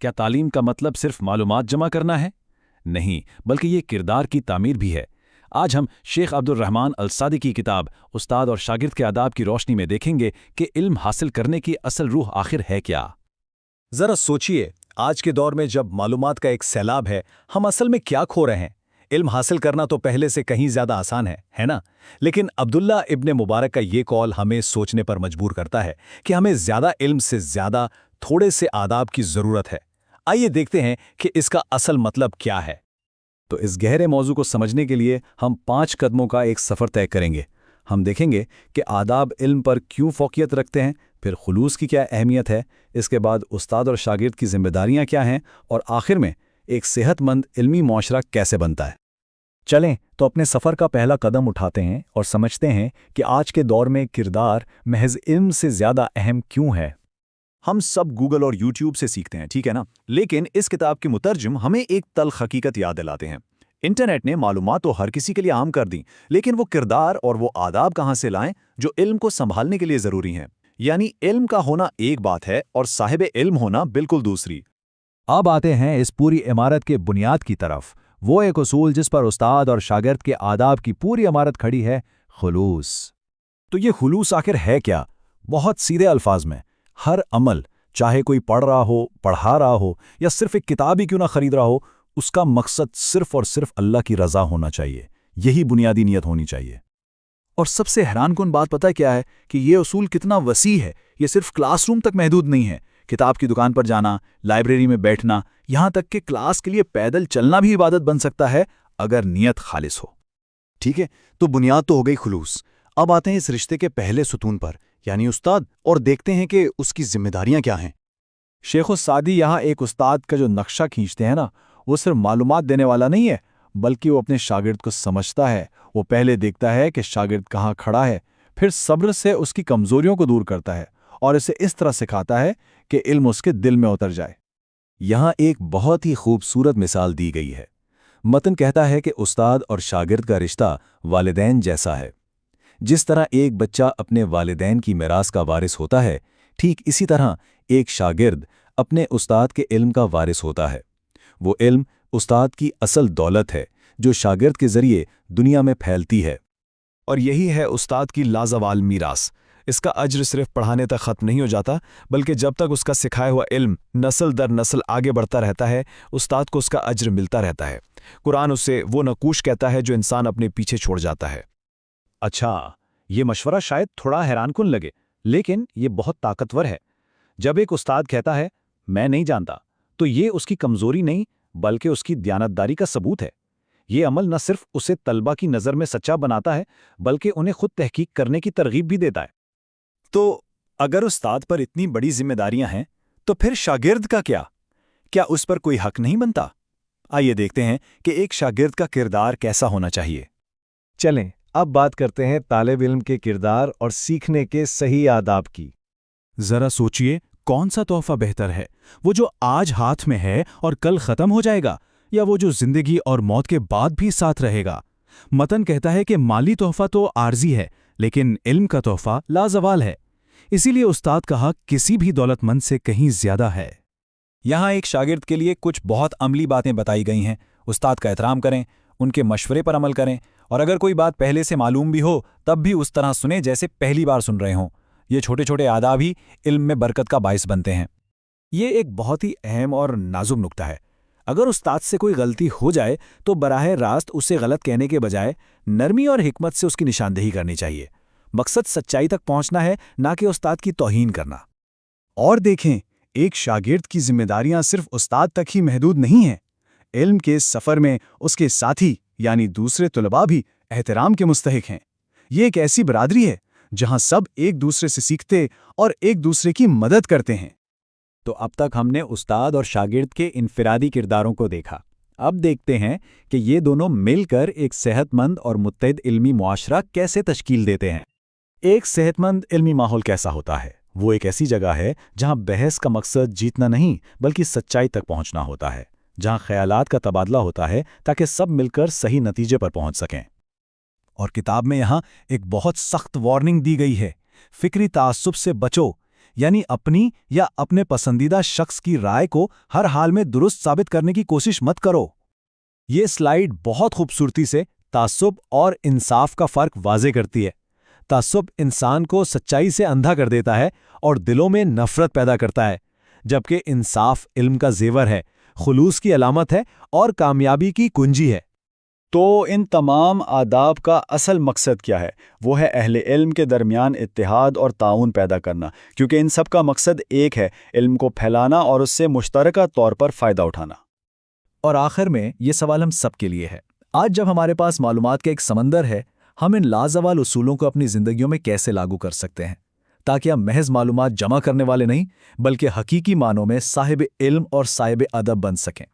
کیا تعلیم کا مطلب صرف معلومات جمع کرنا ہے؟ نہیں، بلکہ یہ کردار کی تعمیر بھی ہے۔ آج ہم شیخ عبد الرحمن الصادقی کی کتاب استاد اور شاگرد کے آداب کی روشنی میں دیکھیں گے کہ علم حاصل کرنے کی اصل روح آخر ہے کیا؟ ذرا سوچئے، آج کے دور میں جب معلومات کا ایک سیلاب ہے، ہم اصل میں کیا کھو رہے ہیں؟ علم حاصل کرنا تو پہلے سے کہیں زیادہ آسان ہے نا؟ لیکن عبداللہ ابن مبارک کا یہ قول ہمیں سوچنے پر مجبور کرتا ہے کہ ہمیں زیادہ علم سے زیادہ تھوڑے سے آداب کی ضرورت ہے۔ آئیے دیکھتے ہیں کہ اس کا اصل مطلب کیا ہے۔ تو اس گہرے موضوع کو سمجھنے کے لیے ہم 5 قدموں کا ایک سفر طے کریں گے۔ ہم دیکھیں گے کہ آداب علم پر کیوں فوقیت رکھتے ہیں، پھر خلوص کی کیا اہمیت ہے، اس کے بعد استاد اور شاگرد کی ذمہ داریاں کیا ہیں، اور آخر میں ایک صحت مند علمی معاشرہ کیسے بنتا ہے۔ چلیں تو اپنے سفر کا پہلا قدم اٹھاتے ہیں اور سمجھتے ہیں کہ آج کے دور میں کردار محض علم سے زیادہ اہم کیوں ہے۔ ہم سب گوگل اور یوٹیوب سے سیکھتے ہیں، ٹھیک ہے نا؟ لیکن اس کتاب کے مترجم ہمیں ایک تلخ حقیقت یاد دلاتے ہیں۔ انٹرنیٹ نے معلومات تو ہر کسی کے لیے عام کر دیں، لیکن وہ کردار اور وہ آداب کہاں سے لائیں جو علم کو سنبھالنے کے لیے ضروری ہیں؟ یعنی علم کا ہونا ایک بات ہے اور صاحب علم ہونا بالکل دوسری۔ اب آتے ہیں اس پوری عمارت کے بنیاد کی طرف، وہ ایک اصول جس پر استاد اور شاگرد کے آداب کی پوری عمارت کھڑی ہے، خلوص۔ تو یہ خلوص آخر ہے کیا؟ بہت سیدھے الفاظ میں، ہر عمل، چاہے کوئی پڑھ رہا ہو، پڑھا رہا ہو، یا صرف ایک کتاب ہی کیوں نہ خرید رہا ہو، اس کا مقصد صرف اور صرف اللہ کی رضا ہونا چاہیے۔ یہی بنیادی نیت ہونی چاہیے۔ اور سب سے حیران کن بات پتہ کیا ہے؟ کہ یہ اصول کتنا وسیع ہے۔ یہ صرف کلاس روم تک محدود نہیں ہے۔ کتاب کی دکان پر جانا، لائبریری میں بیٹھنا، یہاں تک کہ کلاس کے لیے پیدل چلنا بھی عبادت بن سکتا ہے اگر نیت خالص ہو۔ ٹھیک ہے، تو بنیاد تو ہو گئی خلوص۔ اب آتے ہیں اس رشتے کے پہلے ستون پر، یعنی استاد، اور دیکھتے ہیں کہ اس کی ذمہ داریاں کیا ہیں۔ شیخ السعدی یہاں ایک استاد کا جو نقشہ کھینچتے ہیں نا، وہ صرف معلومات دینے والا نہیں ہے، بلکہ وہ اپنے شاگرد کو سمجھتا ہے۔ وہ پہلے دیکھتا ہے کہ شاگرد کہاں کھڑا ہے، پھر صبر سے اس کی کمزوریوں کو دور کرتا ہے اور اسے اس طرح سکھاتا ہے کہ علم اس کے دل میں اتر جائے۔ یہاں ایک بہت ہی خوبصورت مثال دی گئی ہے۔ متن کہتا ہے کہ استاد اور شاگرد کا رشتہ والدین جیسا ہے۔ جس طرح ایک بچہ اپنے والدین کی میراث کا وارث ہوتا ہے، ٹھیک اسی طرح ایک شاگرد اپنے استاد کے علم کا وارث ہوتا ہے۔ وہ علم استاد کی اصل دولت ہے جو شاگرد کے ذریعے دنیا میں پھیلتی ہے، اور یہی ہے استاد کی لازوال میراث۔ اس کا اجر صرف پڑھانے تک ختم نہیں ہو جاتا، بلکہ جب تک اس کا سکھایا ہوا علم نسل در نسل آگے بڑھتا رہتا ہے، استاد کو اس کا اجر ملتا رہتا ہے۔ قرآن اسے وہ نقوش کہتا ہے جو انسان اپنے پیچھے چھوڑ جاتا ہے۔ اچھا، یہ مشورہ شاید تھوڑا حیران کن لگے، لیکن یہ بہت طاقتور ہے۔ جب ایک استاد کہتا ہے میں نہیں جانتا، تو یہ اس کی کمزوری نہیں بلکہ اس کی دیانتداری کا ثبوت ہے۔ یہ عمل نہ صرف اسے طلبہ کی نظر میں سچا بناتا ہے، بلکہ انہیں خود تحقیق کرنے کی ترغیب بھی دیتا ہے۔ تو اگر استاد پر اتنی بڑی ذمہ داریاں ہیں، تو پھر شاگرد کا کیا اس پر کوئی حق نہیں بنتا؟ آئیے دیکھتے ہیں کہ ایک شاگرد کا کردار کیسا ہونا چاہیے۔ چلیں اب بات کرتے ہیں طالب علم کے کردار اور سیکھنے کے صحیح آداب کی۔ ذرا سوچئے، کون سا تحفہ بہتر ہے؟ وہ جو آج ہاتھ میں ہے اور کل ختم ہو جائے گا، یا وہ جو زندگی اور موت کے بعد بھی ساتھ رہے گا؟ متن کہتا ہے کہ مالی تحفہ تو عارضی ہے، لیکن علم کا تحفہ لازوال ہے۔ اسی لیے استاد کا حق کسی بھی دولت مند سے کہیں زیادہ ہے۔ یہاں ایک شاگرد کے لیے کچھ بہت عملی باتیں بتائی گئی ہیں۔ استاد کا احترام کریں، ان کے مشورے پر عمل کریں، اور اگر کوئی بات پہلے سے معلوم بھی ہو تب بھی اس طرح سنیں جیسے پہلی بار سن رہے ہوں۔ یہ چھوٹے چھوٹے آداب ہی علم میں برکت کا باعث بنتے ہیں۔ یہ ایک بہت ہی اہم اور نازک نکتہ ہے۔ اگر استاد سے کوئی غلطی ہو جائے تو براہ راست اسے غلط کہنے کے بجائے نرمی اور حکمت سے اس کی نشاندہی کرنی چاہیے۔ مقصد سچائی تک پہنچنا ہے، نہ کہ استاد کی توہین کرنا۔ اور دیکھیں، ایک شاگرد کی ذمہ داریاں صرف استاد تک ہی محدود نہیں ہیں۔ علم کے سفر میں اس کے ساتھی یعنی دوسرے طلباء بھی احترام کے مستحق ہیں۔ یہ ایک ایسی برادری ہے جہاں سب ایک دوسرے سے سیکھتے اور ایک دوسرے کی مدد کرتے ہیں۔ تو اب تک ہم نے استاد اور شاگرد کے انفرادی کرداروں کو دیکھا۔ اب دیکھتے ہیں کہ یہ دونوں مل کر ایک صحت مند اور متحد علمی معاشرہ کیسے تشکیل دیتے ہیں۔ ایک صحت مند علمی ماحول کیسا ہوتا ہے؟ وہ ایک ایسی جگہ ہے جہاں بحث کا مقصد جیتنا نہیں بلکہ سچائی تک پہنچنا ہوتا ہے، جہاں خیالات کا تبادلہ ہوتا ہے تاکہ سب مل کر صحیح نتیجے پر پہنچ سکیں۔ اور کتاب میں یہاں ایک بہت سخت وارننگ دی گئی ہے، فکری تعصب سے بچو۔ یعنی اپنی یا اپنے پسندیدہ شخص کی رائے کو ہر حال میں درست ثابت کرنے کی کوشش مت کرو۔ یہ سلائیڈ بہت خوبصورتی سے تعصب اور انصاف کا فرق واضح کرتی ہے۔ تعصب انسان کو سچائی سے اندھا کر دیتا ہے اور دلوں میں نفرت پیدا کرتا ہے، جبکہ انصاف علم کا زیور ہے، خلوص کی علامت ہے اور کامیابی کی کنجی ہے۔ تو ان تمام آداب کا اصل مقصد کیا ہے؟ وہ ہے اہل علم کے درمیان اتحاد اور تعاون پیدا کرنا، کیونکہ ان سب کا مقصد ایک ہے، علم کو پھیلانا اور اس سے مشترکہ طور پر فائدہ اٹھانا۔ اور آخر میں یہ سوال ہم سب کے لیے ہے، آج جب ہمارے پاس معلومات کا ایک سمندر ہے، ہم ان لازوال اصولوں کو اپنی زندگیوں میں کیسے لاگو کر سکتے ہیں تاکہ ہم محض معلومات جمع کرنے والے نہیں بلکہ حقیقی معنوں میں صاحب علم اور صاحب ادب بن سکیں؟